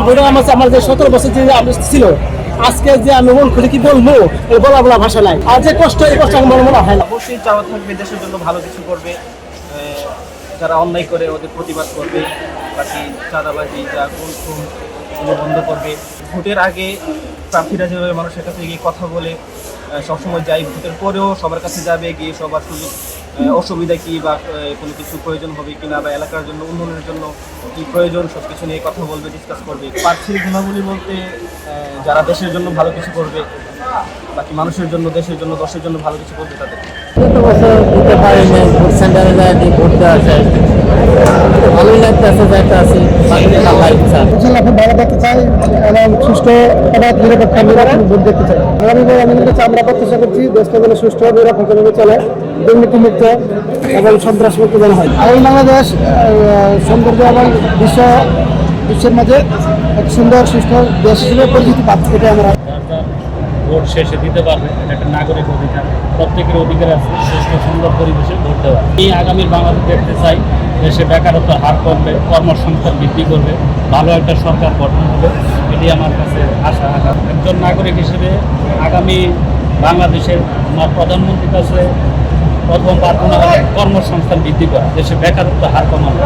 Voter আমার যে 17 বছর যে ছিল, আজকে যে আমি মন খুলে কি বলবো, এই বলা ভাষা নাই। আর যে কষ্ট, এই কষ্ট আমার মনে হয় না। অবশ্যই চাওয়া থাকবে দেশের জন্য ভালো কিছু করবে, যারা অন্যায় করে ওদের প্রতিবাদ করবে, বাকি চাঁদাবাজি যা গুম বন্ধ করবে। ভোটের আগে প্রার্থীরা যেভাবে মানুষের কাছে গিয়ে কথা বলে সবসময় যাই, ভোটের পরেও সবার কাছে যাবে, গিয়ে সবার সুযোগ অসুবিধা কী বা কোনো কিছু প্রয়োজন হবে কিনা বা এলাকার জন্য উন্নয়নের জন্য কী প্রয়োজন সব কিছু নিয়ে কথা বলবে, ডিসকাস করবে। প্রার্থীর গুণাবলী বলতে যারা দেশের জন্য ভালো কিছু করবে, বাকি মানুষের জন্য, দেশের জন্য, দশের জন্য ভালো কিছু করবে তাদের। গত বছর দিতে পারিনি, ভোট সেন্টারে যায় ভোট দেওয়া যায়, ভালোই লাগতেছে যাইতে আছি, আল্লাহ ইচ্ছা। খুব ভালো দেখতে চাই এবং সুষ্ঠু এবং নিরপেক্ষ নির্বাচন ভোট দেখতে চাই। আগামীবার আমি আমরা প্রত্যাশা করছি দেশটা যেন সুষ্ঠু নিরপেক্ষভাবে চলে, দুর্নীতিমুক্ত এবং সন্ত্রাসমুক্ত যেন হয়। এবং বাংলাদেশ সৌন্দর্য এবং বিশ্বের মাঝে এক সুন্দর সুষ্ঠু দেশ হিসেবে পরিচিতি পাচ্ছে, এটা আমরা ভোট শেষে দিতে পারবে। এটা একটা নাগরিক অধিকার, প্রত্যেকের অধিকার আছে সুষ্ঠু সুন্দর পরিবেশে ভোট দেওয়া। এই আগামীর বাংলাদেশ দেখতে চাই, দেশে বেকারত্বের হার কমবে, কর্মসংস্থান বৃদ্ধি করবে, ভালো একটা সরকার গঠন হবে, এটি আমার কাছে আশা। একজন নাগরিক হিসেবে আগামী বাংলাদেশের আমার প্রধানমন্ত্রীর কাছে প্রথম প্রার্থনা হবে কর্মসংস্থান বৃদ্ধি করা, দেশে বেকারত্ব হার কমানো।